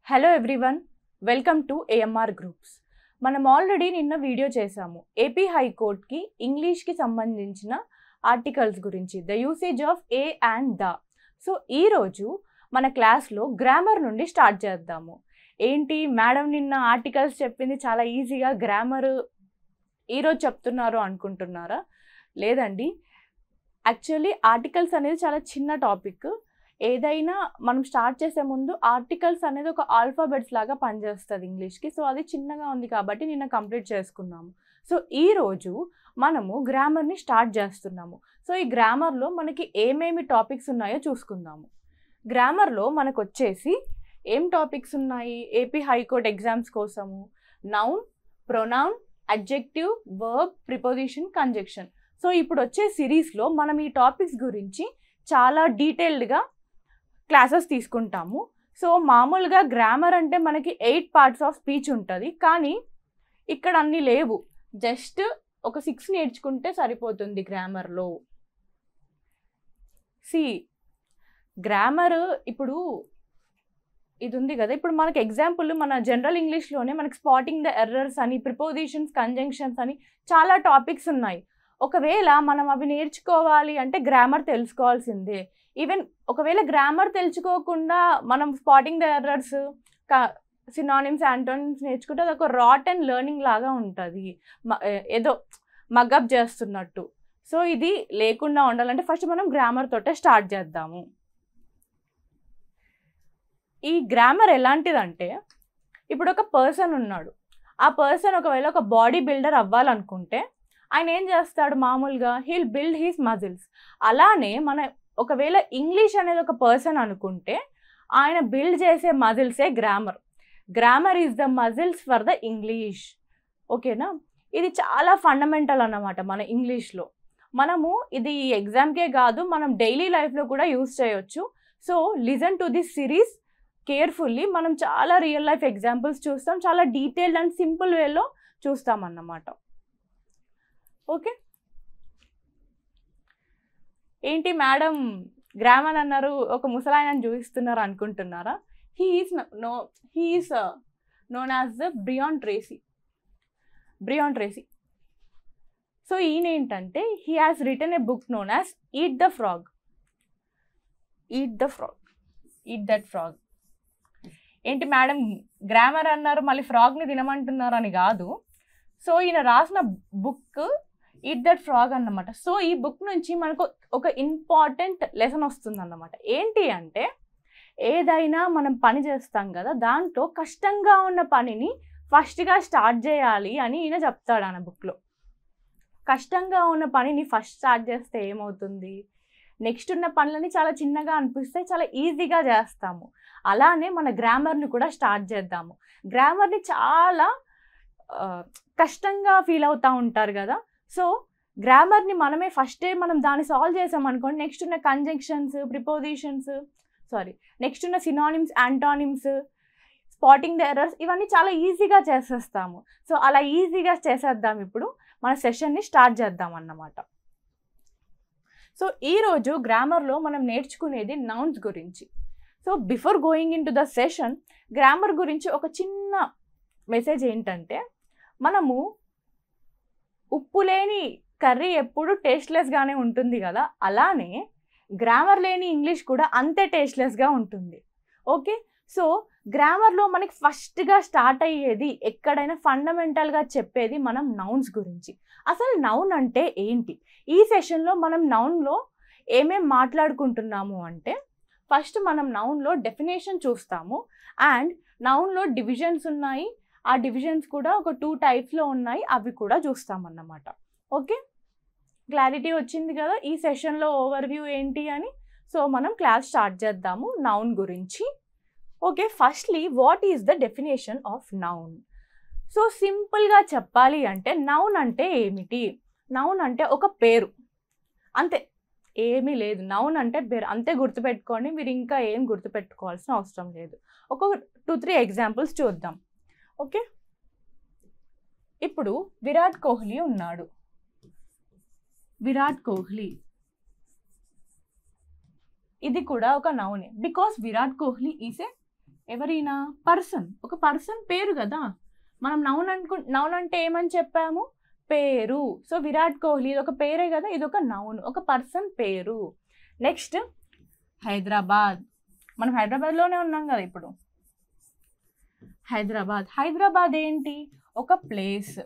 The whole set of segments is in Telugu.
Hello everyone, welcome to AMR groups. మనం ఆల్రెడీ నిన్న వీడియో చేసాము ఏపీ హైకోర్టుకి ఇంగ్లీష్కి సంబంధించిన ఆర్టికల్స్ గురించి, the usage of A and the. So ఈరోజు మన క్లాస్లో గ్రామర్ నుండి స్టార్ట్ చేద్దాము. ఏంటి మేడం నిన్న ఆర్టికల్స్ చెప్పింది చాలా ఈజీగా గ్రామర్ ఈరోజు చెప్తున్నారు అనుకుంటున్నారా? లేదండి, యాక్చువల్లీ ఆర్టికల్స్ అనేది చాలా చిన్న టాపిక్. ఏదైనా మనం స్టార్ట్ చేసే ముందు ఆర్టికల్స్ అనేది ఒక ఆల్ఫాబెట్స్ లాగా పనిచేస్తుంది ఇంగ్లీష్కి. సో అది చిన్నగా ఉంది కాబట్టి నిన్న కంప్లీట్ చేసుకున్నాము. సో ఈరోజు మనము గ్రామర్ని స్టార్ట్ చేస్తున్నాము. సో ఈ గ్రామర్లో మనకి ఏమేమి టాపిక్స్ ఉన్నాయో చూసుకుందాము. గ్రామర్లో మనకు వచ్చేసి ఏం టాపిక్స్ ఉన్నాయి ఏపీ హైకోర్టు ఎగ్జామ్స్ కోసము? Noun, pronoun, adjective, verb, preposition, conjunction. So ఇప్పుడు వచ్చే సిరీస్లో మనం ఈ టాపిక్స్ గురించి చాలా డీటెయిల్డ్గా క్లాసెస్ తీసుకుంటాము. సో మామూలుగా గ్రామర్ అంటే మనకి 8 పార్ట్స్ ఆఫ్ స్పీచ్ ఉంటుంది, కానీ ఇక్కడ అన్నీ లేవు. జస్ట్ ఒక 6 నేర్చుకుంటే సరిపోతుంది గ్రామర్లో. గ్రామర్ ఇప్పుడు ఇది ఉంది కదా, ఇప్పుడు మనకి ఎగ్జాంపుల్ మన జనరల్ ఇంగ్లీష్లోనే మనకి స్పాటింగ్ ద ఎర్రర్స్ అని, ప్రిపోజిషన్స్, కంజంక్షన్స్ అని చాలా టాపిక్స్ ఉన్నాయి. ఒకవేళ మనం అవి నేర్చుకోవాలి అంటే గ్రామర్ తెలుసుకోవాల్సిందే. ఈవెన్ ఒకవేళ గ్రామర్ తెలుసుకోకుండా మనం spotting the errors, synonyms, antonyms నేర్చుకుంటే అది ఒక రాట్ అండ్ లెర్నింగ్ లాగా ఉంటుంది, ఏదో మగప్ చేస్తున్నట్టు. సో ఇది లేకుండా ఉండాలంటే ఫస్ట్ మనం గ్రామర్ తోటే స్టార్ట్ చేద్దాము. ఈ గ్రామర్ ఎలాంటిదంటే, ఇప్పుడు ఒక పర్సన్ ఉన్నాడు. ఆ పర్సన్ ఒకవేళ ఒక బాడీ బిల్డర్ అవ్వాలనుకుంటే ఆయన ఏం చేస్తాడు? మామూలుగా హీల్ బిల్డ్ హీస్ మజిల్స్. అలానే మన ఒకవేళ ఇంగ్లీష్ అనేది ఒక పర్సన్ అనుకుంటే ఆయన బిల్డ్ చేసే మజిల్సే grammar. Grammar is the muscles for the English. ఓకేనా? ఇది చాలా ఫండమెంటల్ అన్నమాట మన ఇంగ్లీష్లో. మనము ఇది ఎగ్జామ్కే కాదు, మనం డైలీ లైఫ్లో కూడా యూస్ చేయొచ్చు. So listen to this series carefully. మనం చాలా రియల్ లైఫ్ ఎగ్జాంపుల్స్ చూస్తాం, చాలా డీటెయిల్డ్ అండ్ సింపుల్ వేలో చూస్తాం అన్నమాట. ఓకే, ఏంటి మేడం గ్రామర్ అన్నారు, ఒక ముసలాయనని చూపిస్తున్నారు అనుకుంటున్నారా? He is known as the Brian Tracy. So ఈయన ఏంటంటే he has written a book known as eat that frog. ఏంటి మేడం గ్రామర్ అన్నారు, మళ్ళీ ఫ్రాగ్ని తినమంటున్నారు అని కాదు. సో ఈయన రాసిన బుక్ ఈట్ దట్ ఫ్రాగ్ అన్నమాట. సో ఈ బుక్ నుంచి మనకు ఒక ఇంపార్టెంట్ లెసన్ వస్తుంది అన్నమాట. ఏంటి అంటే, ఏదైనా మనం పని చేస్తాం కదా, దాంట్లో కష్టంగా ఉన్న పనిని ఫస్ట్గా స్టార్ట్ చేయాలి అని ఈయన చెప్తాడు ఆయన బుక్లో. కష్టంగా ఉన్న పనిని ఫస్ట్ స్టార్ట్ చేస్తే ఏమవుతుంది? నెక్స్ట్ ఉన్న పనులని చాలా చిన్నగా అనిపిస్తే చాలా ఈజీగా చేస్తాము. అలానే మన గ్రామర్ని కూడా స్టార్ట్ చేద్దాము. గ్రామర్ని చాలా కష్టంగా ఫీల్ అవుతూ ఉంటారు కదా. సో గ్రామర్ని మనమే ఫస్టే మనం దాన్ని సాల్వ్ చేసామనుకోండి, నెక్స్ట్ ఉన్న కంజంక్షన్స్, ప్రిపోజిషన్స్, నెక్స్ట్ ఉన్న synonyms, antonyms, spotting the errors, ఇవన్నీ చాలా ఈజీగా చేసేస్తాము. సో అలా ఈజీగా చేసేద్దాం. ఇప్పుడు మన సెషన్ని స్టార్ట్ చేద్దాం అన్నమాట. సో ఈరోజు గ్రామర్లో మనం నేర్చుకునేది నౌన్స్ గురించి. So before going in to the session, grammar గురించి ఒక చిన్న మెసేజ్ ఏంటంటే, మనము ఉప్పు లేని కర్రీ ఎప్పుడు టేస్ట్లెస్గానే ఉంటుంది కదా, అలానే గ్రామర్ లేని ఇంగ్లీష్ కూడా అంతే టేస్ట్లెస్గా ఉంటుంది. ఓకే, సో గ్రామర్లో మనకి ఫస్ట్గా స్టార్ట్ అయ్యేది, ఎక్కడైనా ఫండమెంటల్గా చెప్పేది మనం నౌన్స్ గురించి. అసలు నౌన్ అంటే ఏంటి? ఈ సెషన్లో మనం నౌన్లో ఏమేం మాట్లాడుకుంటున్నాము అంటే, ఫస్ట్ మనం నౌన్లో డెఫినేషన్ చూస్తాము, అండ్ నౌన్లో డివిజన్స్ ఉన్నాయి. ఆ డివిజన్స్ కూడా ఒక 2 టైప్స్లో ఉన్నాయి, అవి కూడా చూస్తామన్నమాట. ఓకే, క్లారిటీ వచ్చింది కదా ఈ సెషన్లో ఓవర్వ్యూ ఏంటి అని. సో మనం క్లాస్ స్టార్ట్ చేద్దాము నౌన్ గురించి. Okay, firstly what is the definition of noun? So సింపుల్గా చెప్పాలి అంటే నౌన్ అంటే ఏమిటి? నౌన్ అంటే ఒక పేరు, అంతే, ఏమీ లేదు. నౌన్ అంటే పేరు, అంతే గుర్తుపెట్టుకోండి. మీరు ఇంకా ఏం గుర్తుపెట్టుకోవాల్సిన అవసరం లేదు. ఒక 2-3 ఎగ్జాంపుల్స్ చూద్దాం. ఓకే, ఇప్పుడు విరాట్ కోహ్లీ ఉన్నాడు. విరాట్ కోహ్లీ ఇది కూడా ఒక నౌనే, because Virat Kohli is a ఎవరైనా పర్సన్, ఒక పర్సన్ పేరు కదా. మనం నౌన్ అంటే ఏమని చెప్పాము, పేరు. సో విరాట్ కోహ్లీ ఇది ఒక పేరే కదా, ఇది ఒక నౌన్, ఒక పర్సన్ పేరు. నెక్స్ట్ హైదరాబాద్, మనం హైదరాబాద్లోనే ఉన్నాం కదా ఇప్పుడు. హైదరాబాద్ ఏంటి, ఒక place.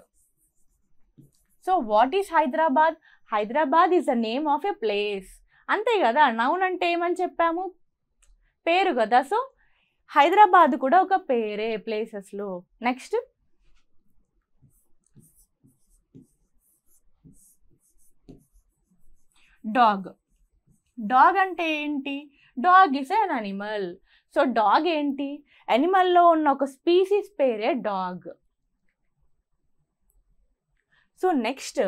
So what is Hyderabad? Hyderabad is the name of a place, అంతే కదా. నౌన్ అంటే ఏమని చెప్పాము, పేరు కదా. సో హైదరాబాద్ కూడా ఒక పేరే ప్లేసెస్లో. నెక్స్ట్ డాగ్ అంటే ఏంటి, dog is an animal. So dog ఏంటి, అనిమల్లో ఉన్న ఒక స్పీసీస్ పేరే డాగ్. సో నెక్స్ట్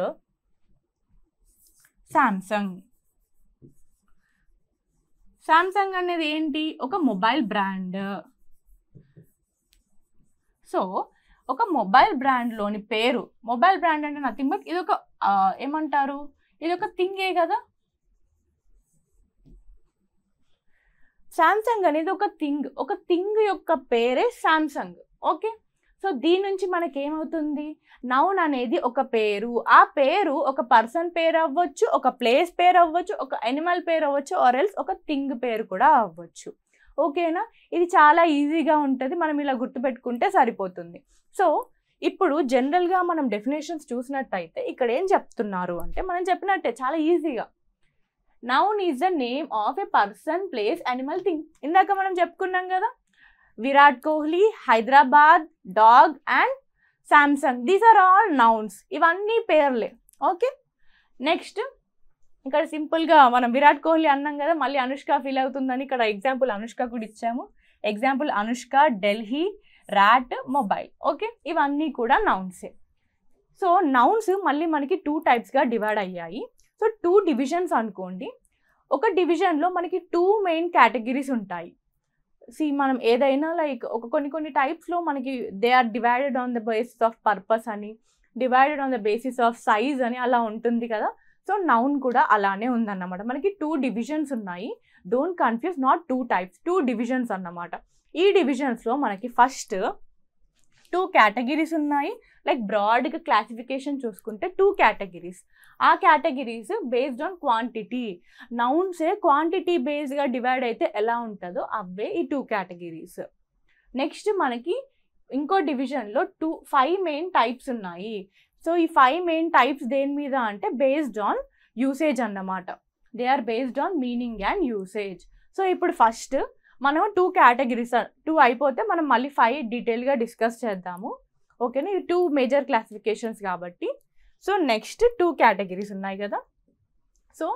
సామ్సంగ్ అనేది ఏంటి, ఒక మొబైల్ బ్రాండ్. సో ఒక మొబైల్ బ్రాండ్లోని పేరు, మొబైల్ బ్రాండ్ అంటే నథింగ్ బట్ ఇది ఒక ఏమంటారు, ఇది ఒక థింగే కదా. సామ్సంగ్ అనేది ఒక థింగ్ యొక్క పేరే సామ్సంగ్. ఓకే, సో దీని నుంచి మనకి ఏమవుతుంది, నౌన్ అనేది ఒక పేరు. ఆ పేరు ఒక పర్సన్ పేరు అవ్వచ్చు, ఒక ప్లేస్ పేరు అవ్వచ్చు, ఒక అనిమల్ పేరు అవ్వచ్చు, ఆర్ ఎల్స్ ఒక థింగ్ పేరు కూడా అవ్వచ్చు. ఓకేనా, ఇది చాలా ఈజీగా ఉంటుంది, మనం ఇలా గుర్తుపెట్టుకుంటే సరిపోతుంది. సో ఇప్పుడు జనరల్గా మనం డెఫినేషన్స్ చూసినట్టయితే ఇక్కడ ఏం చెప్తున్నారు అంటే, మనం చెప్పినట్టే చాలా ఈజీగా, noun is the name of a person, place, animal, thing. ఇందాక మనం చెప్పుకున్నాం కదా, Virat Kohli, Hyderabad, dog and Samsung, these are all nouns. ఇవన్నీ పేర్లే. ఓకే, నెక్స్ట్ ఇక్కడ సింపుల్గా మనం విరాట్ కోహ్లీ అన్నాం కదా, మళ్ళీ అనుష్క ఫీల్ అవుతుందని ఇక్కడ ఎగ్జాంపుల్ అనుష్క కూడా ఇచ్చాము. Example Anushka, Delhi, rat, mobile. Okay, ఇవన్నీ కూడా నౌన్సే. సో నౌన్స్ మళ్ళీ మనకి 2 టైప్స్గా డివైడ్ అయ్యాయి. సో 2 డివిజన్స్ అనుకోండి. ఒక డివిజన్లో మనకి 2 మెయిన్ కేటగిరీస్ ఉంటాయి. మనం ఏదైనా లైక్ ఒక కొన్ని టైప్స్లో మనకి they are divided on the basis of purpose అని, divided on the basis of size అని అలా ఉంటుంది కదా. సో నౌన్ కూడా అలానే ఉందన్నమాట. మనకి 2 డివిజన్స్ ఉన్నాయి. Don't confuse, not 2 types, 2 divisions అన్నమాట. ఈ డివిజన్స్లో మనకి ఫస్ట్ 2 కేటగిరీస్ ఉన్నాయి. లైక్ బ్రాడ్గా క్లాసిఫికేషన్ చూసుకుంటే 2 కేటగిరీస్. ఆ కేటగిరీస్ బేస్డ్ ఆన్ క్వాంటిటీ. నౌన్సే క్వాంటిటీ బేస్డ్గా డివైడ్ అయితే ఎలా ఉంటుందో అవే ఈ 2 కేటగిరీస్. నెక్స్ట్ మనకి ఇంకో డివిజన్లో 5 మెయిన్ టైప్స్ ఉన్నాయి. సో ఈ 5 మెయిన్ టైప్స్ దేని మీద అంటే బేస్డ్ ఆన్ యూసేజ్ అన్నమాట. They are based on meaning and usage. So ఇప్పుడు ఫస్ట్ మనం 2 కేటగిరీస్, 2 అయిపోతే మనం మళ్ళీ 5 డీటెయిల్గా డిస్కస్ చేద్దాము. ఓకేనా, ఈ 2 మేజర్ క్లాసిఫికేషన్స్ కాబట్టి. సో నెక్స్ట్ 2 కేటగిరీస్ ఉన్నాయి కదా. So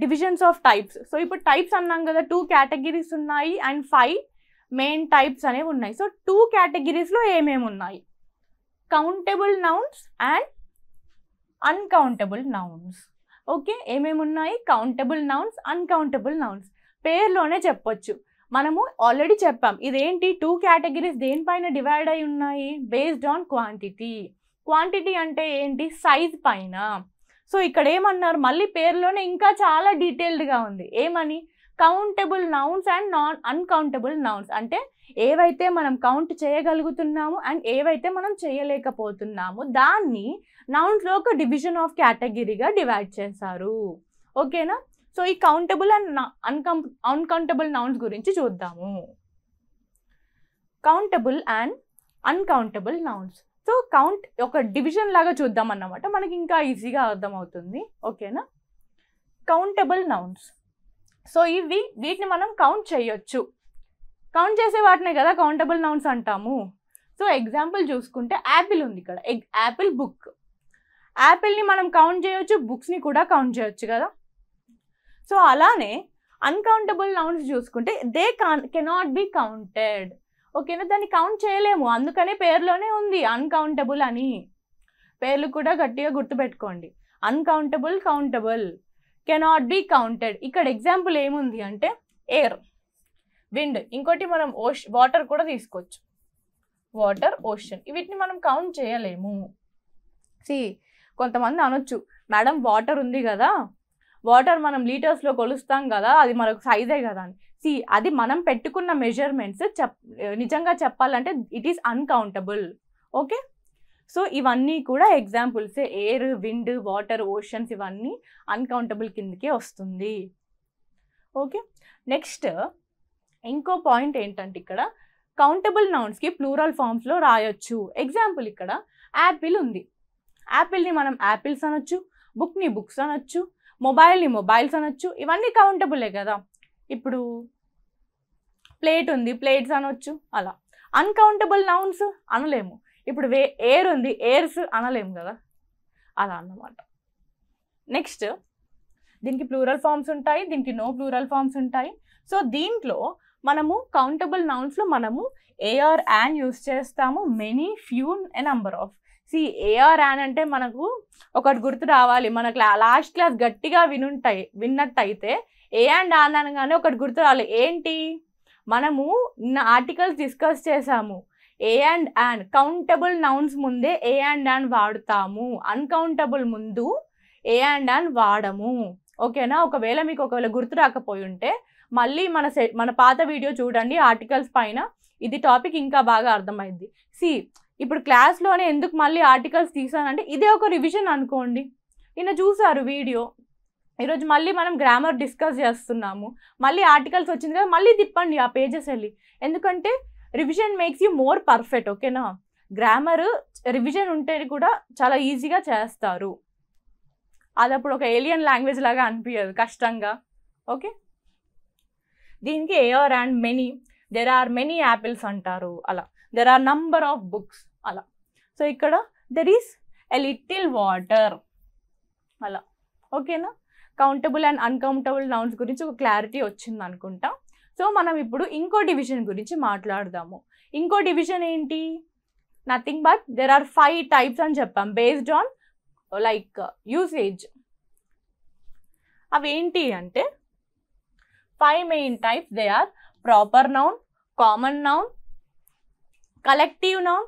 divisions of types. So ఇప్పుడు టైప్స్ అన్నాం కదా, 2 కేటగిరీస్ ఉన్నాయి అండ్ 5 మెయిన్ టైప్స్ అనేవి ఉన్నాయి. సో 2 కేటగిరీస్లో ఏమేమి ఉన్నాయి, countable nouns and uncountable nouns. Okay, ఏమేమి ఉన్నాయి, కౌంటబుల్ నౌన్స్, అన్కౌంటబుల్ నౌన్స్. పేర్లోనే చెప్పొచ్చు. మనము ఆల్రెడీ చెప్పాం ఇదేంటి, 2 కేటగిరీస్ దేనిపైన డివైడ్ అయి ఉన్నాయి, బేస్డ్ ఆన్ క్వాంటిటీ. క్వాంటిటీ అంటే ఏంటి, సైజ్ పైన. సో ఇక్కడ ఏమన్నారు, మళ్ళీ పేర్లోనే ఇంకా చాలా డీటెయిల్డ్గా ఉంది. ఏమని, countable nouns and uncountable nouns. అంటే ఏవైతే మనం కౌంట్ చేయగలుగుతున్నాము అండ్ ఏవైతే మనం చేయలేకపోతున్నాము దాన్ని నౌన్స్లో ఒక డివిజన్ ఆఫ్ కేటగిరీగా డివైడ్ చేశారు. ఓకేనా, సో ఈ కౌంటబుల్ అండ్ అన్కౌంటబుల్ నౌన్స్ గురించి చూద్దాము. Countable and uncountable nouns. So count ఒక డివిజన్ లాగా చూద్దాం అన్నమాట, మనకి ఇంకా ఈజీగా అర్థమవుతుంది. ఓకేనా, కౌంటబుల్ నౌన్స్. సో వీటిని మనం కౌంట్ చేయొచ్చు. కౌంట్ చేసే వాటినే కదా కౌంటబుల్ నౌన్స్ అంటాము. సో ఎగ్జాంపుల్ చూసుకుంటే యాపిల్ ఉంది ఇక్కడ, యాపిల్ బుక్. యాపిల్ని మనం కౌంట్ చేయొచ్చు, బుక్స్ని కూడా కౌంట్ చేయొచ్చు కదా. సో అలానే అన్కౌంటబుల్ నౌన్స్ చూసుకుంటే దే కెనాట్ బి కౌంటెడ్. ఓకేనా, దాన్ని కౌంట్ చేయలేము, అందుకనే పేర్లోనే ఉంది అన్కౌంటబుల్ అని. పేర్లు కూడా గట్టిగా గుర్తుపెట్టుకోండి, uncountable, countable, cannot be counted. ఇక్కడ ఎగ్జాంపుల్ ఏముంది అంటే ఎయిర్, విండ్, ఇంకోటి మనం వాటర్ కూడా తీసుకోవచ్చు, వాటర్, ఓషన్. వీటిని మనం కౌంట్ చేయలేము. కొంతమంది అనొచ్చు, మేడం వాటర్ ఉంది కదా, వాటర్ మనం లీటర్స్లో కొలుస్తాం కదా, అది మనకు సైజే కదా అని. అది మనం పెట్టుకున్న మెజర్మెంట్స్ నిజంగా చెప్పాలంటే it is uncountable. Okay, so ఇవన్నీ కూడా examples. Air, wind, water, oceans ఇవన్నీ అన్కౌంటబుల్ కిందకే వస్తుంది. ఓకే, నెక్స్ట్ ఇంకో పాయింట్ ఏంటంటే ఇక్కడ కౌంటబుల్ నౌన్స్కి ప్లూరల్ ఫామ్స్లో రాయొచ్చు. ఎగ్జాంపుల్ ఇక్కడ యాపిల్ ఉంది. యాపిల్ని మనం యాపిల్స్ అనొచ్చు, బుక్ని బుక్స్ అనొచ్చు, మొబైల్ని మొబైల్స్ అనొచ్చు. ఇవన్నీ కౌంటబులే కదా. ఇప్పుడు ప్లేట్ ఉంది, ప్లేట్స్ అనొచ్చు. అలా అన్కౌంటబుల్ నౌన్స్ అనలేము. ఇప్పుడు ఎయిర్ ఉంది, ఎయిర్స్ అనలేము కదా, అలా అన్నమాట. నెక్స్ట్ దీనికి ప్లూరల్ ఫామ్స్ ఉంటాయి, దీనికి నో ప్లూరల్ ఫామ్స్ ఉంటాయి. సో దీంట్లో మనము కౌంటబుల్ నౌన్స్లో మనము ఏఆర్ యాన్ యూస్ చేస్తాము. Many, few, a number of. A or an అంటే మనకు ఒకటి గుర్తు రావాలి. మనకు లాస్ట్ క్లాస్ గట్టిగా విన్నట్టయితే ఏ అండ్ యాన్ అనగానే ఒకటి గుర్తు రావాలి. ఏంటి, మనము నిన్న ఆర్టికల్స్ డిస్కస్ చేసాము. ఏ అండ్ యాన్ కౌంటబుల్ నౌన్స్ ముందే ఏ అండ్ యాన్ వాడుతాము, అన్కౌంటబుల్ ముందు ఏ అండ్ యాన్ వాడము. ఓకేనా. ఒకవేళ మీకు గుర్తు రాకపోయి ఉంటే మళ్ళీ మన పాత వీడియో చూడండి ఆర్టికల్స్ పైన. ఇది టాపిక్ ఇంకా బాగా అర్థమైంది. ఇప్పుడు క్లాస్లోనే ఎందుకు మళ్ళీ ఆర్టికల్స్ తీసానంటే ఇదే ఒక రివిజన్ అనుకోండి. నిన్న చూసారు వీడియో, ఈరోజు మళ్ళీ మనం గ్రామర్ డిస్కస్ చేస్తున్నాము. మళ్ళీ ఆర్టికల్స్ వచ్చింది కదా, మళ్ళీ తిప్పండి ఆ పేజెస్ వెళ్ళి. ఎందుకంటే revision makes you more perfect. ఓకేనా. గ్రామర్ రివిజన్ ఉంటే కూడా చాలా ఈజీగా చేస్తారు. అది అప్పుడు ఒక ఏలియన్ లాంగ్వేజ్ లాగా అనిపించదు కష్టంగా. ఓకే, దీనికి a or and many, there are many apples అంటారు. అలా there are number of books అలా. సో ఇక్కడ there is a little water అలా. ఓకేనా. కౌంటబుల్ అండ్ అన్కౌంటబుల్ నౌన్స్ గురించి ఒక క్లారిటీ వచ్చింది అనుకుంటా. సో మనం ఇప్పుడు ఇంకో డివిజన్ గురించి మాట్లాడదాము. ఇంకో డివిజన్ ఏంటి, nothing but there are 5 types అని చెప్పాం బేస్డ్ ఆన్ లైక్ యూసేజ్. అవి ఏంటి అంటే 5 main types. They are proper noun, common noun, collective noun,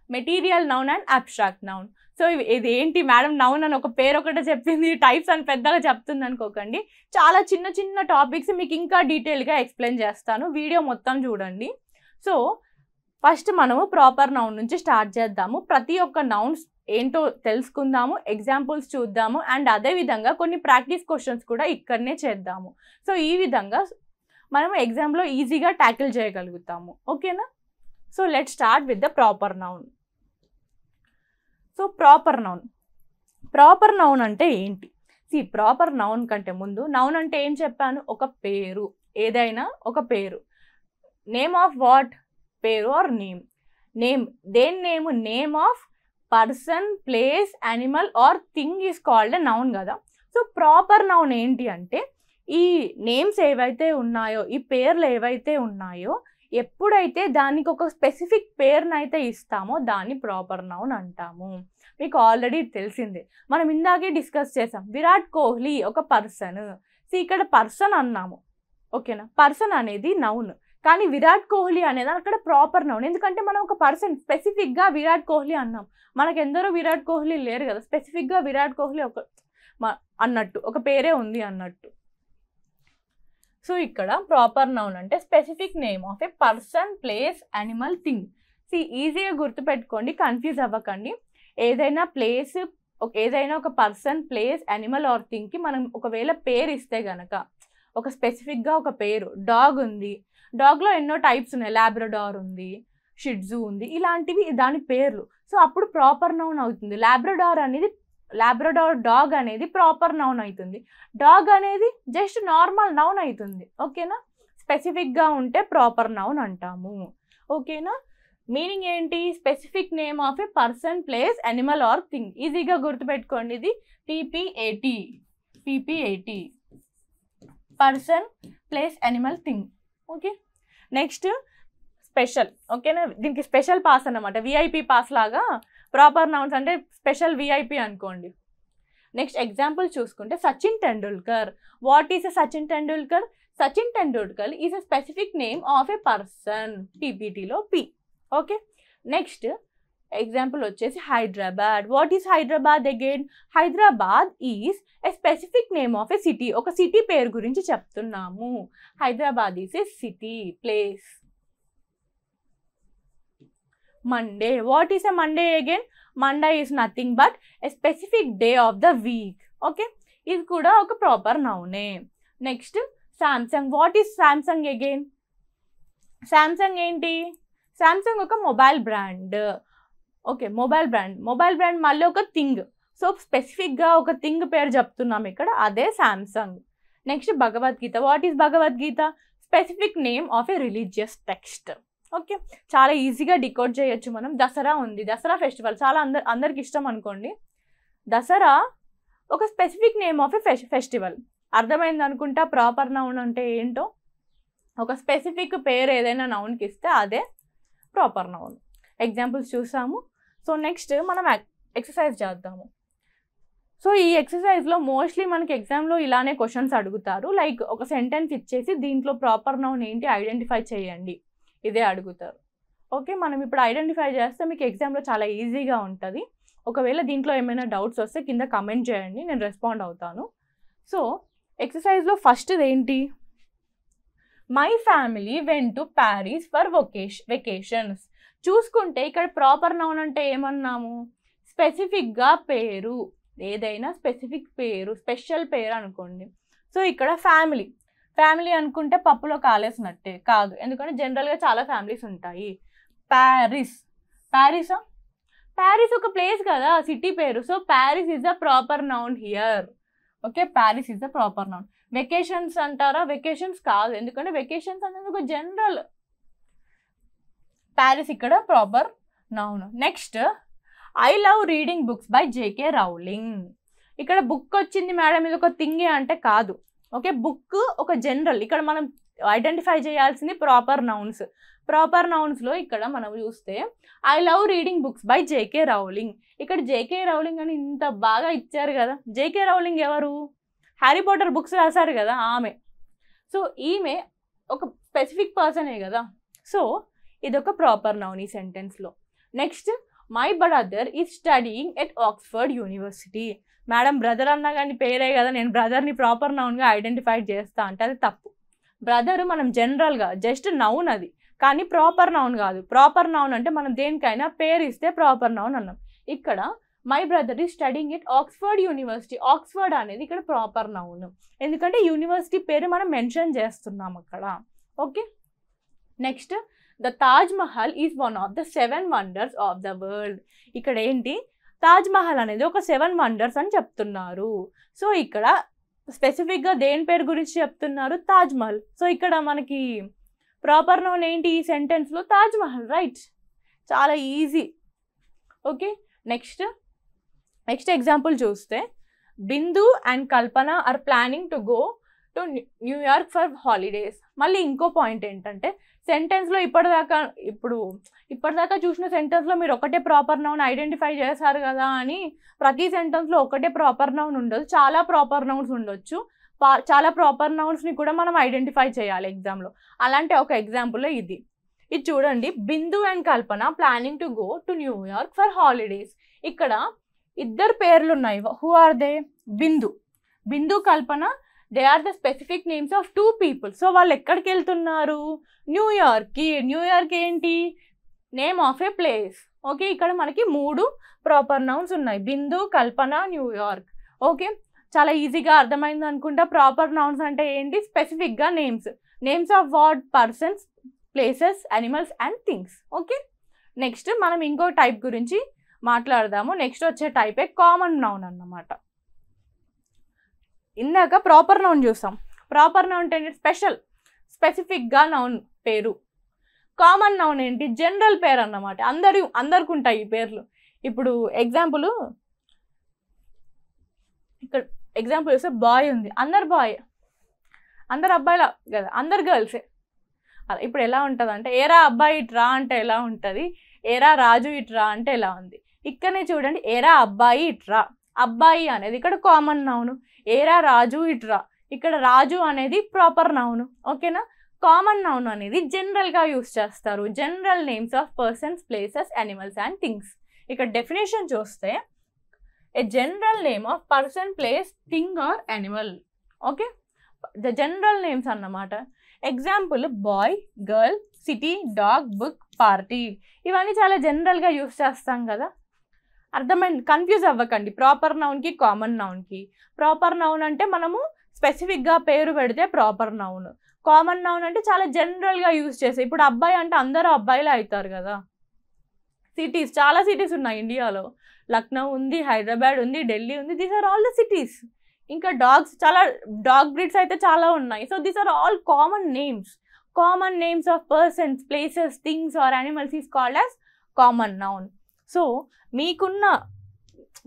material noun and abstract noun. So ఇది ఏంటి మేడం నౌన్ అని ఒక పేరు ఒకటే చెప్పింది, టైప్స్ అని పెద్దగా చెప్తుంది అనుకోకండి. చాలా చిన్న చిన్న టాపిక్స్ మీకు ఇంకా డీటెయిల్గా ఎక్స్ప్లెయిన్ చేస్తాను, వీడియో మొత్తం చూడండి. సో ఫస్ట్ మనము ప్రాపర్ నౌన్ నుంచి స్టార్ట్ చేద్దాము. ప్రతి ఒక్క నౌన్స్ ఏంటో తెలుసుకుందాము, ఎగ్జాంపుల్స్ చూద్దాము, అండ్ అదేవిధంగా కొన్ని ప్రాక్టీస్ క్వశ్చన్స్ కూడా ఇక్కడనే చేద్దాము. సో ఈ విధంగా మనం ఎగ్జామ్లో ఈజీగా ట్యాకిల్ చేయగలుగుతాము. ఓకేనా. So let's start with the proper noun. So proper noun అంటే ఏంటి? ప్రాపర్ నౌన్ కంటే ముందు నౌన్ అంటే ఏం చెప్పాను, ఒక పేరు, ఏదైనా ఒక పేరు. నేమ్ ఆఫ్ వాట్, పేరు ఆర్ నేమ్. దేని name of person, place, animal or thing is called a noun కదా. సో ప్రాపర్ నౌన్ ఏంటి అంటే ఈ నేమ్స్ ఏవైతే ఉన్నాయో, ఈ పేర్లు ఏవైతే ఉన్నాయో, ఎప్పుడైతే దానికి ఒక స్పెసిఫిక్ పేరునైతే ఇస్తామో దాన్ని ప్రాపర్ నౌన్ అంటాము. మీకు ఆల్రెడీ తెలిసిందే, మనం ఇందాకే డిస్కస్ చేసాం. విరాట్ కోహ్లీ ఒక పర్సన్. ఇక్కడ పర్సన్ అన్నాము. ఓకేనా. పర్సన్ అనేది నౌన్, కానీ విరాట్ కోహ్లీ అనేది అక్కడ ప్రాపర్ నౌన్. ఎందుకంటే మనం ఒక పర్సన్ స్పెసిఫిక్గా విరాట్ కోహ్లీ అన్నాం. మనకు ఎందరో విరాట్ కోహ్లీ లేరు కదా, స్పెసిఫిక్గా విరాట్ కోహ్లీ అన్నట్టు ఒక పేరే ఉంది అన్నట్టు. సో ఇక్కడ ప్రాపర్ నౌన్ అంటే specific name of a person, place, animal, thing. ఈజీగా గుర్తుపెట్టుకోండి, కన్ఫ్యూజ్ అవ్వకండి. ఏదైనా ప్లేస్, ఏదైనా ఒక పర్సన్, ప్లేస్, యానిమల్ ఆర్ థింగ్కి మనం ఒకవేళ పేరు ఇస్తే గనక, ఒక స్పెసిఫిక్గా ఒక పేరు, డాగ్ ఉంది, డాగ్లో ఎన్నో టైప్స్ ఉన్నాయి, లాబ్రడార్ ఉంది, షిట్జూ ఉంది, ఇలాంటివి దాని పేర్లు. సో అప్పుడు ప్రాపర్ నౌన్ అవుతుంది. లాబ్రడార్ డాగ్ అనేది ప్రాపర్ నౌన్ అవుతుంది. డాగ్ అనేది జస్ట్ నార్మల్ నౌన్ అవుతుంది. ఓకేనా. స్పెసిఫిక్గా ఉంటే ప్రాపర్ నౌన్ అంటాము. ఓకేనా. మీనింగ్ ఏంటి, specific name of a person, place, animal or thing. ఈజీగా గుర్తుపెట్టుకోండి, ఇది PPAT, person, place, animal, thing. Okay. Next special. ఓకేనా. దీనికి స్పెషల్ పాస్ అన్నమాట, విఐపి పాస్ లాగా. ప్రాపర్ నౌన్స్ అంటే స్పెషల్ విఐపి అనుకోండి. నెక్స్ట్ ఎగ్జాంపుల్ చూసుకుంటే Sachin Tendulkar. What is a Sachin Tendulkar? Sachin Tendulkar is a specific name of a person, టీపీటీలో P. ఓకే. నెక్స్ట్ ఎగ్జాంపుల్ వచ్చేసి Hyderabad. What is Hyderabad again? Hyderabad is a specific name of a city. ఒక సిటీ పేరు గురించి చెప్తున్నాము. Hyderabad is a city, place. Monday. What is a Monday again? Monday is nothing but a specific day of the week. Okay, ఇది కూడా ఒక ప్రాపర్ నౌనే. Next Samsung. What is Samsung again? Samsung ఏంటి? సామ్సంగ్ ఒక mobile brand. Okay, mobile brand మళ్ళీ ఒక థింగ్. సో స్పెసిఫిక్గా ఒక థింగ్ పేరు చెప్తున్నాం ఇక్కడ, అదే Samsung. Next Bhagavad Gita. What is Bhagavad Gita? Specific name of a religious text. Okay, చాలా ఈజీగా డికోడ్ చేయొచ్చు మనం. దసరా ఉంది, దసరా ఫెస్టివల్ చాలా అందరికి ఇష్టం అనుకోండి. దసరా ఒక specific name of a festival. అర్థమైంది అనుకుంటా ప్రాపర్ నౌన్ అంటే ఏంటో. ఒక స్పెసిఫిక్ పేరు ఏదైనా నౌన్కి ఇస్తే అదే ప్రాపర్ నౌన్. ఎగ్జాంపుల్స్ చూసాము. సో నెక్స్ట్ మనం ఎక్సర్సైజ్ చేద్దాము. సో ఈ ఎక్సర్సైజ్లో మోస్ట్లీ మనకి ఎగ్జామ్లో ఇలానే క్వశ్చన్స్ అడుగుతారు. లైక్ ఒక సెంటెన్స్ ఇచ్చేసి దీంట్లో ప్రాపర్ నౌన్ ఏంటి ఐడెంటిఫై చేయండి, ఇదే అడుగుతారు. ఓకే, మనం ఇప్పుడు ఐడెంటిఫై చేస్తే మీకు ఎగ్జామ్లో చాలా ఈజీగా ఉంటుంది. ఒకవేళ దీంట్లో ఏమైనా డౌట్స్ వస్తే కింద కమెంట్ చేయండి, నేను రెస్పాండ్ అవుతాను. సో ఎక్సర్సైజ్లో ఫస్ట్ది ఏంటి? My family went to Paris for vacations. చూసుకుంటే ఇక్కడ ప్రాపర్ నౌన్ అంటే ఏమన్నాము? స్పెసిఫిక్గా పేరు, ఏదైనా స్పెసిఫిక్ పేరు, స్పెషల్ పేరు అనుకోండి. సో ఇక్కడ ఫ్యామిలీ అనుకుంటే పప్పులో కాలేసినట్టే కాదు, ఎందుకంటే జనరల్గా చాలా ఫ్యామిలీస్ ఉంటాయి. ప్యారిస్ ఒక ప్లేస్ కదా, సిటీ పేరు. So Paris is the proper noun here. Okay, Paris is the proper noun. Vacations అంటారా? వెకేషన్స్ కాదు, ఎందుకంటే వెకేషన్స్ అనేది ఒక జనరల్. ప్యారిస్ ఇక్కడ proper noun. Next I love reading books by JK Rowling. ఇక్కడ బుక్ వచ్చింది మేడం, ఇది ఒక థింగే అంటే కాదు. ఓకే, బుక్ ఒక జనరల్. ఇక్కడ మనం ఐడెంటిఫై చేయాల్సింది ప్రాపర్ నౌన్స్. ప్రాపర్ నౌన్స్లో ఇక్కడ మనం చూస్తే I love reading books by JK Rowling. ఇక్కడ జేకే రౌలింగ్ అని ఇంత బాగా ఇచ్చారు కదా. జేకే రౌలింగ్ ఎవరు? హ్యారీ పాటర్ బుక్స్ రాశారు కదా ఆమె. సో ఈమె ఒక స్పెసిఫిక్ పర్సనే కదా. సో ఇదొక ప్రాపర్ నౌన్ ఈ సెంటెన్స్లో. Next my brother is studying at Oxford university. Madam brother అన్నా కానీ పేరే కదా, నేను బ్రదర్ని ప్రాపర్ నౌన్గా ఐడెంటిఫై చేస్తా అంటే అది తప్పు. బ్రదర్ మనం జనరల్గా జస్ట్ నౌన్ అది, కానీ ప్రాపర్ నౌన్ కాదు. ప్రాపర్ నౌన్ అంటే మనం దేనికైనా పేరు ఇస్తే ప్రాపర్ నౌన్ అన్నాం. ఇక్కడ my brother is studying at Oxford university. Oxford అనేది ఇక్కడ ప్రాపర్ నౌన్, ఎందుకంటే యూనివర్సిటీ పేరు మనం మెన్షన్ చేస్తున్నాం అక్కడ. Okay, next the Taj Mahal is one of the 7 wonders of the world. ఇక్కడ ఏంటి? తాజ్ మహల్ అనేది ఒక 7 వండర్స్ అని చెప్తున్నారు. సో ఇక్కడ స్పెసిఫిక్గా దేని పేరు గురించి చెప్తున్నారు? తాజ్ మహల్. సో ఇక్కడ మనకి ప్రాపర్ నౌన్ ఏంటి ఈ సెంటెన్స్లో? తాజ్ మహల్, రైట్. చాలా ఈజీ. ఓకే, నెక్స్ట్ ఎగ్జాంపుల్ చూస్తే Bindu and Kalpana are planning to go to New York for holidays. మళ్ళీ ఇంకో పాయింట్ ఏంటంటే సెంటెన్స్లో ఇప్పటిదాకా చూసిన సెంటెన్స్లో మీరు ఒకటే ప్రాపర్ నౌన్ ఐడెంటిఫై చేశారు కదా అని ప్రతి సెంటెన్స్లో ఒకటే ప్రాపర్ నౌన్ ఉండదు, చాలా ప్రాపర్ నౌన్స్ ఉండొచ్చు. చాలా ప్రాపర్ నౌన్స్ని కూడా మనం ఐడెంటిఫై చేయాలి ఎగ్జామ్లో. అలాంటి ఒక ఎగ్జాంపుల్ ఇది చూడండి. Bindu and Kalpana planning to go to New York for holidays. ఇక్కడ ఇద్దరు పేర్లు ఉన్నాయి. Who are they? Bindu Kalpana, they are the specific names of 2 people. So వాళ్ళు ఎక్కడికి వెళ్తున్నారు? న్యూయార్క్కి. న్యూయార్క్ ఏంటి? Name of a place. Okay, ఇక్కడ మనకి 3 ప్రాపర్ నౌన్స్ ఉన్నాయి, బిందు, కల్పన, న్యూయార్క్. ఓకే, చాలా ఈజీగా అర్థమైంది అనుకుంటా. ప్రాపర్ నౌన్స్ అంటే ఏంటి? స్పెసిఫిక్గా names of what? Persons, places, animals and things. Okay, next మనం ఇంకో టైప్ గురించి మాట్లాడదాము. నెక్స్ట్ వచ్చే టైపే కామన్ నౌన్ అన్నమాట. ఇందాక ప్రాపర్ నౌన్ చూసాం. ప్రాపర్ నౌన్ అంటే స్పెసిఫిక్గా నౌన్ పేరు. కామన్ నౌన్ ఏంటి? జనరల్ పేరు అన్నమాట. అందరికి ఉంటాయి ఈ పేర్లు. ఇప్పుడు ఎగ్జాంపుల్ చూస్తే బాయ్ ఉంది, అందరు బాయ్, అందరు అబ్బాయిలా కదా, అందరు గర్ల్సే. అలా ఇప్పుడు ఎలా ఉంటుంది అంటే ఏరా అబ్బాయి ఇట్రా అంటే ఎలా ఉంటుంది, ఏరా రాజు ఇట్రా అంటే ఎలా ఉంది. ఇక్కడనే చూడండి, ఏరా అబ్బాయి ఇట్రా. అబ్బాయి అనేది ఇక్కడ కామన్ నౌన్. ఏరా రాజు ఇట్రా, ఇక్కడ రాజు అనేది ప్రాపర్ నౌన్. ఓకేనా? కామన్ నౌన్ అనేది జనరల్గా యూస్ చేస్తారు. General names of persons, places, animals and things. ఇక్కడ డెఫినేషన్ చూస్తే a general name of person, place, thing or animal. Okay, the general names అన్నమాట. Example boy, girl, city, dog, book, party. ఇవన్నీ చాలా జనరల్గా యూస్ చేస్తాం కదా. అర్థమైంది? కన్ఫ్యూజ్ అవ్వకండి ప్రాపర్ నౌన్కి కామన్ నౌన్కి. ప్రాపర్ నౌన్ అంటే మనము స్పెసిఫిక్గా పేరు పెడితే ప్రాపర్ నౌన్. కామన్ నౌన్ అంటే చాలా జనరల్గా యూజ్ చేసే. ఇప్పుడు అబ్బాయి అంటే అందరూ అబ్బాయిలే అవుతారు కదా. సిటీస్, చాలా సిటీస్ ఉన్నాయి ఇండియాలో. లక్నో ఉంది, హైదరాబాద్ ఉంది, ఢిల్లీ ఉంది. These are all the cities. ఇంకా డాగ్స్, చాలా డాగ్ బ్రీడ్స్ అయితే చాలా ఉన్నాయి. So these are all common names. Common names of persons, places, things or animals is called as common noun. So మీకున్న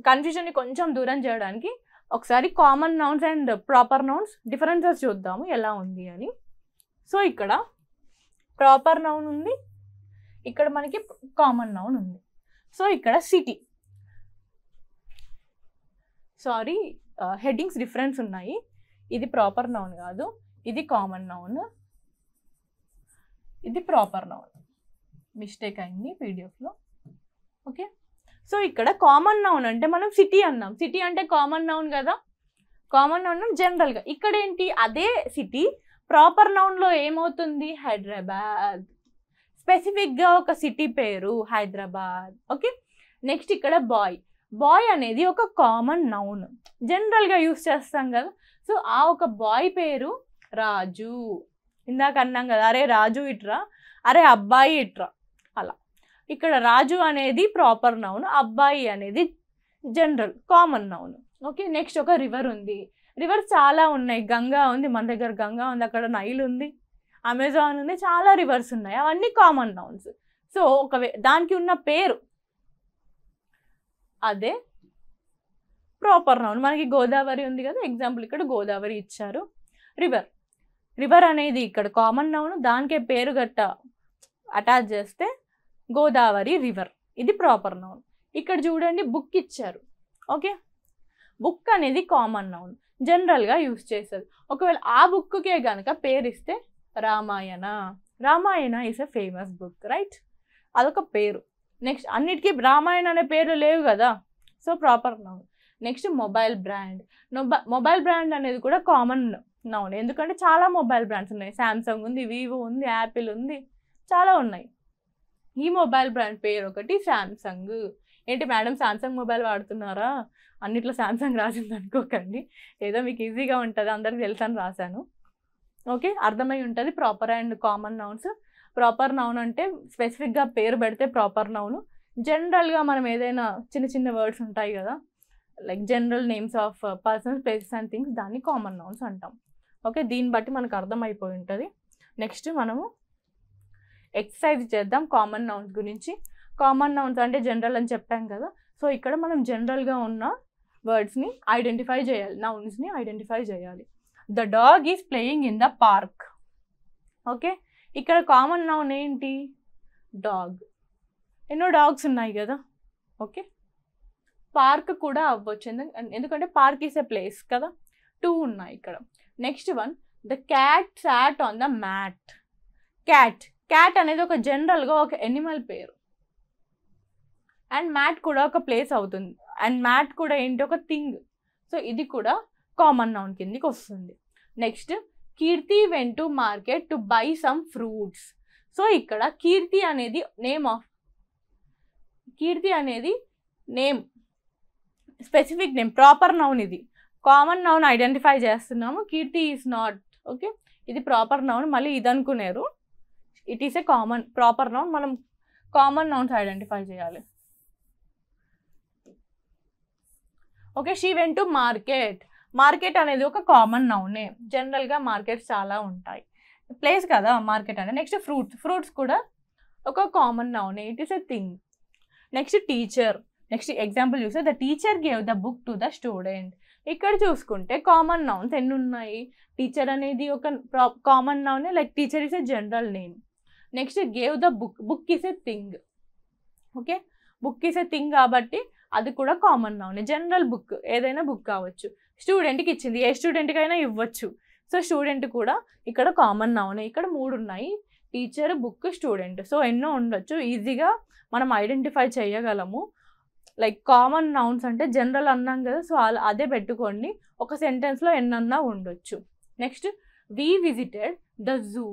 కన్ఫ్యూజన్ని కొంచెం దూరం చేయడానికి ఒకసారి common nouns and proper nouns differences చూద్దాము ఎలా ఉంది అని. సో ఇక్కడ ప్రాపర్ నౌన్ ఉంది, ఇక్కడ మనకి కామన్ నౌన్ ఉంది. సో ఇక్కడ సిటీ, సారీ హెడ్డింగ్స్ డిఫరెన్స్ ఉన్నాయి. ఇది ప్రాపర్ నౌన్ కాదు, ఇది కామన్ నౌన్, ఇది ప్రాపర్ నౌన్. మిస్టేక్ అయింది పీడిఎఫ్లో. ఓకే, సో ఇక్కడ కామన్ నౌన్ అంటే మనం సిటీ అన్నాం. సిటీ అంటే కామన్ నౌన్ కదా. కామన్ నౌన్ జనరల్గా. ఇక్కడ ఏంటి, అదే సిటీ ప్రాపర్ నౌన్లో ఏమవుతుంది, హైదరాబాద్. స్పెసిఫిక్గా ఒక సిటీ పేరు హైదరాబాద్. ఓకే, నెక్స్ట్ ఇక్కడ బాయ్. బాయ్ అనేది ఒక కామన్ నౌన్, జనరల్గా యూస్ చేస్తాం కదా. సో ఆ ఒక బాయ్ పేరు రాజు. ఇందాక అన్నాం కదా, అరే రాజు ఇట్రా, అరే అబ్బాయి ఇట్రా, అలా. ఇక్కడ రాజు అనేది ప్రాపర్ నౌన్, అబ్బాయి అనేది general common noun. Okay, next ఒక రివర్ ఉంది. రివర్స్ చాలా ఉన్నాయి. గంగా ఉంది, మన దగ్గర గంగా ఉంది, అక్కడ నైల్ ఉంది, అమెజాన్ ఉంది, చాలా రివర్స్ ఉన్నాయి. అవన్నీ కామన్ నౌన్స్. సో దానికి ఉన్న పేరు అదే ప్రాపర్ నౌన్. మనకి గోదావరి ఉంది కదా, ఎగ్జాంపుల్ ఇక్కడ గోదావరి ఇచ్చారు. రివర్, రివర్ అనేది ఇక్కడ కామన్ నౌన్, దానికే పేరు గట్ట అటాచ్ చేస్తే గోదావరి రివర్, ఇది ప్రాపర్ నౌన్. ఇక్కడ చూడండి బుక్ ఇచ్చారు. ఓకే, బుక్ అనేది కామన్ నౌన్, జనరల్గా యూస్ చేస్తారు. ఒకవేళ ఆ బుక్కే కనుక పేరు ఇస్తే Ramayana. Ramayana is a famous book, right? అదొక పేరు. నెక్స్ట్ అన్నిటికీ రామాయణ అనే పేర్లు లేవు కదా, so proper noun. Next mobile brand. Mobile brand అనేది కూడా కామన్ నౌన్, ఎందుకంటే చాలా మొబైల్ బ్రాండ్స్ ఉన్నాయి. శాంసంగ్ ఉంది, వివో ఉంది, యాపిల్ ఉంది, చాలా ఉన్నాయి. ఈ మొబైల్ బ్రాండ్ పేరు ఒకటి శాంసంగ్. ఏంటి మేడం శాంసంగ్ మొబైల్ వాడుతున్నారా, అన్నిట్లో శాంసంగ్ రాసింది అనుకోకండి, ఏదో మీకు ఈజీగా ఉంటుంది, అందరికి తెలుసని రాశాను. ఓకే, అర్థమై ఉంటుంది. Proper and common nouns. Proper noun అంటే స్పెసిఫిక్గా పేరు పెడితే ప్రాపర్ నౌన్. జనరల్గా మనం ఏదైనా చిన్న చిన్న వర్డ్స్ ఉంటాయి కదా, like general names of persons, places and things, దాన్ని కామన్ నౌన్స్ అంటాం. ఓకే, దీన్ని బట్టి మనకు అర్థమైపోయి ఉంటుంది. నెక్స్ట్ మనము ఎక్సర్సైజ్ చేద్దాం కామన్ నౌన్స్ గురించి. కామన్ నౌన్స్ అంటే జనరల్ అని చెప్పాం కదా. సో ఇక్కడ మనం జనరల్గా ఉన్న వర్డ్స్ని ఐడెంటిఫై చేయాలి, నౌన్స్ని ఐడెంటిఫై చేయాలి. The dog is playing in the park. Okay, ఇక్కడ కామన్ నౌన్ ఏంటి, డాగ్. ఎన్నో డాగ్స్ ఉన్నాయి కదా. ఓకే, పార్క్ కూడా అవ్వచ్చు, ఎందుకంటే పార్క్ ఈస్ ఎ ప్లేస్ కదా. 2 ఉన్నాయి ఇక్కడ. Next one, the cat sat on the mat. Cat, cat అనేది ఒక జనరల్గా ఒక ఎనిమల్ పేరు, అండ్ మ్యాట్ కూడా ఒక ప్లేస్ అవుతుంది, అండ్ మ్యాట్ కూడా ఏంటి, ఒక థింగ్. సో ఇది కూడా కామన్ నౌన్ కిందికి వస్తుంది. Next, Keerthi went to market to buy some fruits. So ఇక్కడ కీర్తి అనేది నేమ్ ఆఫ్, కీర్తి అనేది name, specific name, proper noun. ఇది కామన్ నౌన్ ఐడెంటిఫై చేస్తున్నాము, కీర్తి ఈజ్ నాట్. ఓకే, ఇది ప్రాపర్ నౌన్, మళ్ళీ ఇది అనుకునేరు, it is a common proper noun. మనం కామన్ నౌన్స్ ఐడెంటిఫై చేయాలి. Okay, she went to market. Market అనేది ఒక కామన్ నౌనే, జనరల్గా మార్కెట్స్ చాలా ఉంటాయి, ప్లేస్ కదా మార్కెట్ అనేది. నెక్స్ట్ ఫ్రూట్స్, ఫ్రూట్స్ కూడా ఒక కామన్ నౌనే, it is a thing. Next teacher. Next example చూస్తే the teacher gave the book to the student. ఇక్కడ చూసుకుంటే కామన్ నౌన్స్ ఎన్ని ఉన్నాయి, టీచర్ అనేది ఒక కామన్ నౌనే, like teacher is a general name. Next gave the book, book is a thing. Okay, book is a thing కాబట్టి అది కూడా కామన్ నౌన్, జనరల్ బుక్, ఏదైనా బుక్ కావచ్చు. స్టూడెంట్కి ఇచ్చింది, ఏ స్టూడెంట్కైనా ఇవ్వచ్చు. సో స్టూడెంట్ కూడా ఇక్కడ కామన్ నౌన్. ఇక్కడ 3 ఉన్నాయి, టీచర్, బుక్, స్టూడెంట్. సో ఎన్నో ఉండొచ్చు, ఈజీగా మనం ఐడెంటిఫై చేయగలము. లైక్ కామన్ నౌన్స్ అంటే జనరల్ అన్నాం కదా, సో అదే పెట్టుకోండి. ఒక సెంటెన్స్లో ఎన్నన్నా ఉండొచ్చు. Next, we visited the zoo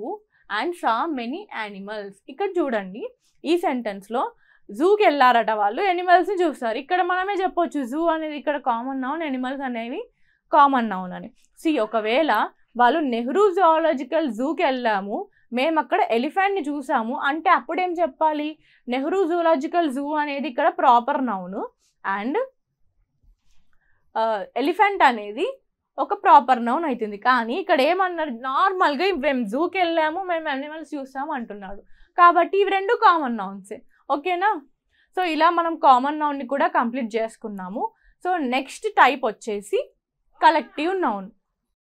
and saw many animals. ఇక్కడ చూడండి, ఈ సెంటెన్స్లో జూకి వెళ్ళారట వాళ్ళు, ఎనిమల్స్ని చూస్తారు. ఇక్కడ మనమే చెప్పొచ్చు జూ అనేది ఇక్కడ కామన్ నౌన్, ఎనిమల్స్ అనేవి కామన్ నౌన్ అని. ఒకవేళ వాళ్ళు నెహ్రూ జువాలజికల్ జూకి వెళ్ళాము, మేము అక్కడ ఎలిఫెంట్ని చూసాము అంటే అప్పుడేం చెప్పాలి, నెహ్రూ జువాలజికల్ జూ అనేది ఇక్కడ ప్రాపర్ నౌన్ అండ్ ఎలిఫెంట్ అనేది ఒక ప్రాపర్ నౌన్ అవుతుంది. కానీ ఇక్కడ ఏమన్నారు, నార్మల్గా మేము జూకి వెళ్ళాము, మేము యానిమల్స్ చూసాము అంటున్నాడు. కాబట్టి ఇవి రెండు కామన్ నౌన్సే. ఓకేనా? సో ఇలా మనం కామన్ నౌన్ని కూడా కంప్లీట్ చేసుకున్నాము. సో నెక్స్ట్ టైప్ వచ్చేసి కలెక్టివ్ నౌన్.